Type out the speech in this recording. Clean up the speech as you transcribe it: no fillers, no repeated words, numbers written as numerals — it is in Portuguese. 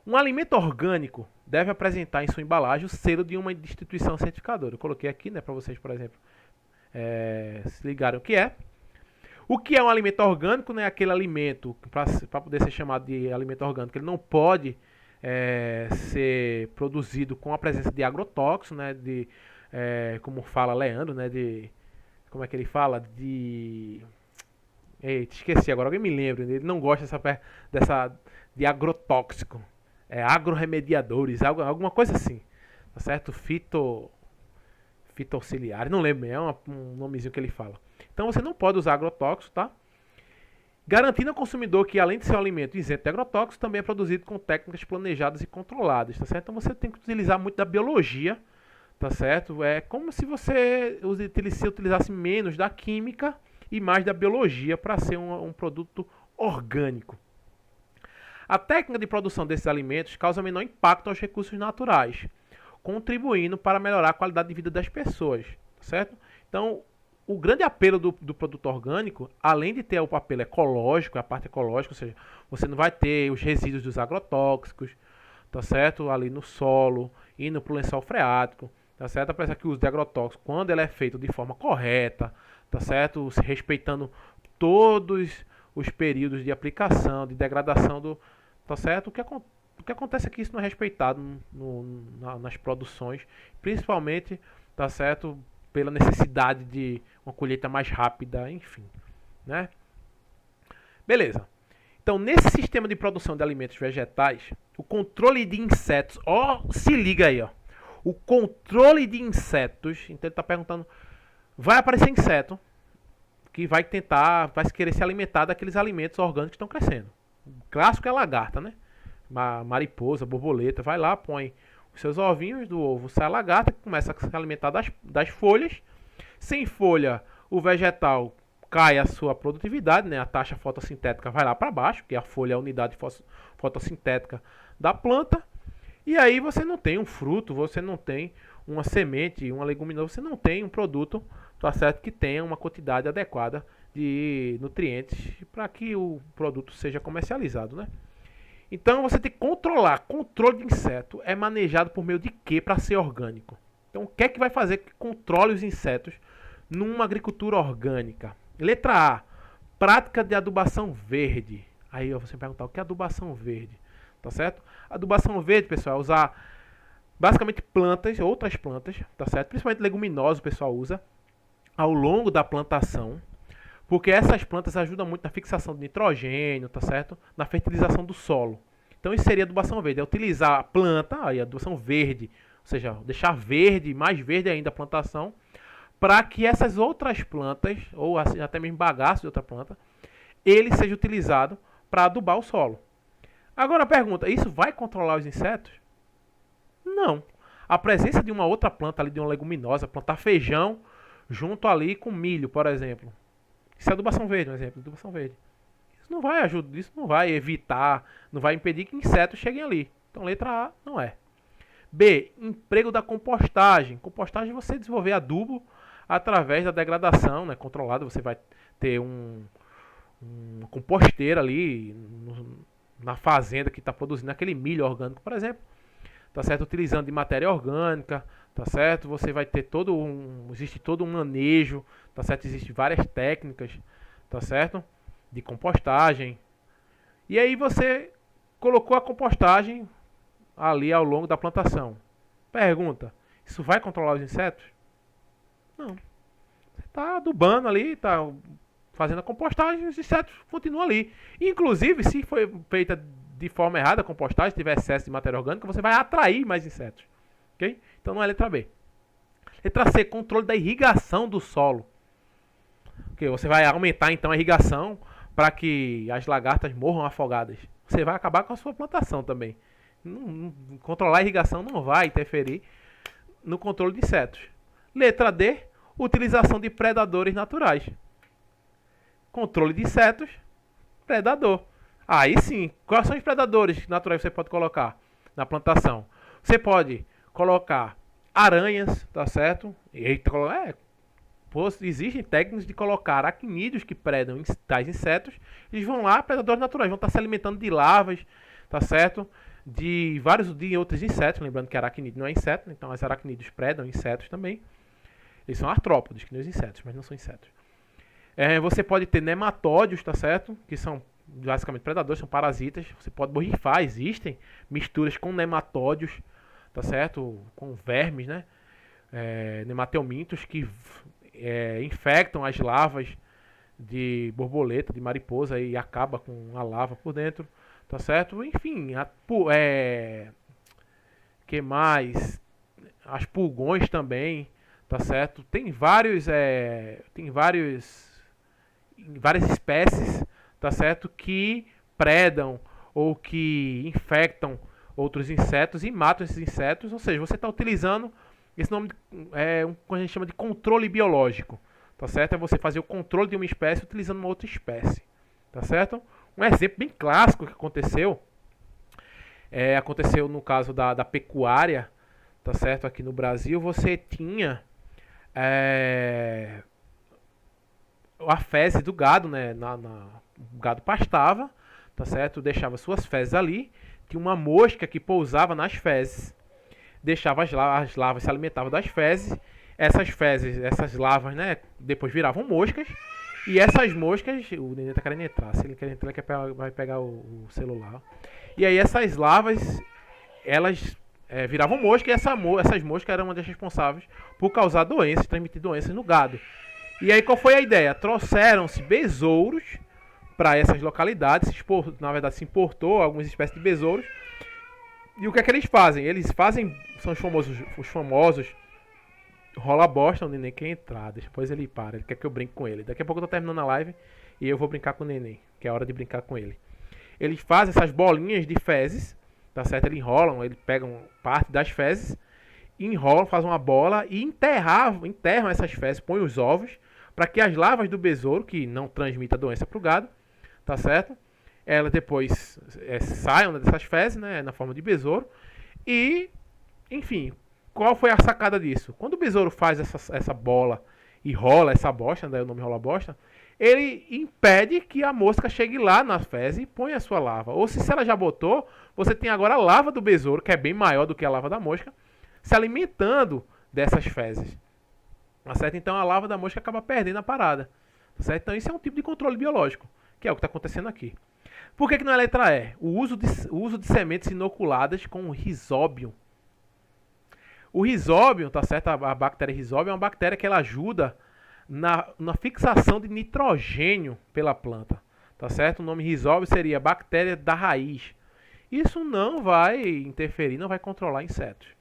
Um alimento orgânico deve apresentar em sua embalagem o selo de uma instituição certificadora. Eu coloquei aqui, né, para vocês, por exemplo, se ligarem o que é. O que é um alimento orgânico, né? Aquele alimento, para poder ser chamado de alimento orgânico, ele não pode ser produzido com a presença de agrotóxicos, né? Como fala Leandro, né? Como é que ele fala? Eita, esqueci agora, alguém me lembra. Ele não gosta de agrotóxico. Agrorremediadores, alguma coisa assim. Tá certo? Fitoauxiliares, não lembro, um nomezinho que ele fala. Então você não pode usar agrotóxicos, tá? Garantindo ao consumidor que, além de ser um alimento isento de agrotóxicos, também é produzido com técnicas planejadas e controladas, tá certo? Então você tem que utilizar muito da biologia, tá certo? É como se você utilizasse menos da química e mais da biologia para ser um produto orgânico. A técnica de produção desses alimentos causa menor impacto aos recursos naturais, contribuindo para melhorar a qualidade de vida das pessoas, tá certo? Então, o grande apelo do produto orgânico, além de ter o apelo ecológico, a parte ecológica, ou seja, você não vai ter os resíduos dos agrotóxicos, tá certo? Ali no solo, indo para o lençol freático, tá certo? Apesar que o uso de agrotóxicos, quando ele é feito de forma correta, tá certo? Respeitando todos os períodos de degradação tá certo? O que acontece é que isso não é respeitado nas produções, principalmente, tá certo? Pela necessidade de uma colheita mais rápida, enfim, né? Beleza. Então, nesse sistema de produção de alimentos vegetais, o controle de insetos, se liga aí, o controle de insetos, então ele está perguntando, vai aparecer inseto que vai querer se alimentar daqueles alimentos orgânicos que estão crescendo. O clássico é a lagarta, né? Mariposa, borboleta, vai lá, põe os seus ovinhos do ovo, sai a lagarta, que começa a se alimentar das folhas. Sem folha, o vegetal cai a sua produtividade, né? A taxa fotossintética vai lá para baixo, que a folha é a unidade fotossintética da planta. E aí você não tem um fruto, você não tem uma semente, uma leguminosa, você não tem um produto, tá certo, que tenha uma quantidade adequada de nutrientes para que o produto seja comercializado, né? Então você tem que controlar. Controle de inseto é manejado por meio de quê para ser orgânico? Então o que é que vai fazer que controle os insetos numa agricultura orgânica? Letra A, prática de adubação verde. Aí você vai perguntar, o que é adubação verde? Tá certo? Adubação verde, pessoal, é usar basicamente outras plantas, tá certo? Principalmente leguminosas o pessoal usa ao longo da plantação, porque essas plantas ajudam muito na fixação de nitrogênio, tá certo? Na fertilização do solo. Então isso seria adubação verde, é utilizar a planta, aí a adubação verde, ou seja, deixar verde, mais verde ainda a plantação, para que essas outras plantas, ou assim, até mesmo bagaço de outra planta, ele seja utilizado para adubar o solo. Agora a pergunta, isso vai controlar os insetos? Não. A presença de uma outra planta ali, de uma leguminosa, plantar feijão junto ali com milho, por exemplo. Isso é adubação verde, um exemplo, adubação verde. Isso não vai ajudar, isso não vai evitar, não vai impedir que insetos cheguem ali. Então letra A não é. B, emprego da compostagem. Compostagem é você desenvolver adubo através da degradação, né, controlada. Você vai ter uma composteira ali na fazenda que está produzindo aquele milho orgânico, por exemplo. Tá certo? Utilizando de matéria orgânica, tá certo? Você vai ter existe todo um manejo, tá certo? Existem várias técnicas, tá certo? De compostagem. E aí você colocou a compostagem ali ao longo da plantação. Pergunta, isso vai controlar os insetos? Não. Você está adubando ali, está fazendo a compostagem, os insetos continuam ali. Inclusive, se foi feita de forma errada a compostagem, se tiver excesso de matéria orgânica, você vai atrair mais insetos. Ok? Então não é letra B. Letra C, controle da irrigação do solo. Okay, você vai aumentar então a irrigação para que as lagartas morram afogadas. Você vai acabar com a sua plantação também. Controlar a irrigação não vai interferir no controle de insetos. Letra D, utilização de predadores naturais. Controle de insetos, predador. Aí sim, quais são os predadores naturais que você pode colocar na plantação? Você pode colocar aranhas, tá certo? Existem técnicas de colocar aracnídeos que predam tais insetos. Eles vão lá, predadores naturais, vão estar se alimentando de larvas, tá certo? De outros insetos, lembrando que aracnídeo não é inseto, então os aracnídeos predam insetos também. Eles são artrópodes, que nem os insetos, mas não são insetos. Você pode ter nematódios, tá certo? Que são basicamente predadores, são parasitas. Você pode borrifar, existem misturas com nematódios, tá certo? Com vermes, né? Nematelmintos que infectam as larvas de borboleta, de mariposa e acaba com a larva por dentro, tá certo? Enfim, que mais? As pulgões também, tá certo? Várias espécies, tá certo? Que predam ou que infectam outros insetos e matam esses insetos. Ou seja, você está utilizando esse nome que a gente chama de controle biológico, tá certo? É você fazer o controle de uma espécie utilizando uma outra espécie, tá certo? Um exemplo bem clássico que aconteceu aconteceu no caso da pecuária, tá certo? Aqui no Brasil você tinha a fezes do gado, né? O gado pastava, tá certo? Deixava suas fezes ali, tinha uma mosca que pousava nas fezes, deixava as larvas se alimentavam das fezes, essas larvas, né? Depois viravam moscas, e essas moscas, o Nenê tá querendo entrar, se ele quer entrar, ele vai pegar o celular. E aí essas larvas, elas viravam mosca, e essas moscas eram uma das responsáveis por causar doenças, transmitir doenças no gado. E aí qual foi a ideia? Trouxeram-se besouros para essas localidades, na verdade se importou algumas espécies de besouros. E o que é que eles fazem? São os famosos rola bosta, o Neném quer entrar, depois ele para, ele quer que eu brinque com ele. Daqui a pouco eu tô terminando a live e eu vou brincar com o Neném, que é a hora de brincar com ele. Eles fazem essas bolinhas de fezes, tá certo? Eles pegam parte das fezes, enrolam, fazem uma bola e enterram essas fezes, põem os ovos, para que as larvas do besouro, que não transmite a doença pro gado, tá certo? Elas depois saiam dessas fezes, né, na forma de besouro. E, enfim, qual foi a sacada disso? Quando o besouro faz essa bola e rola essa bosta, daí o nome rola bosta, ele impede que a mosca chegue lá na fezes e ponha a sua larva. Ou se ela já botou, você tem agora a larva do besouro, que é bem maior do que a larva da mosca, se alimentando dessas fezes. Tá certo? Então a larva da mosca acaba perdendo a parada. Tá certo? Então isso é um tipo de controle biológico, que é o que está acontecendo aqui. Por que não é a letra E? O uso de sementes inoculadas com risóbio. O risóbio, tá certo? A bactéria risóbio é uma bactéria que ela ajuda na fixação de nitrogênio pela planta. Tá certo? O nome risóbio seria bactéria da raiz. Isso não vai interferir, não vai controlar insetos.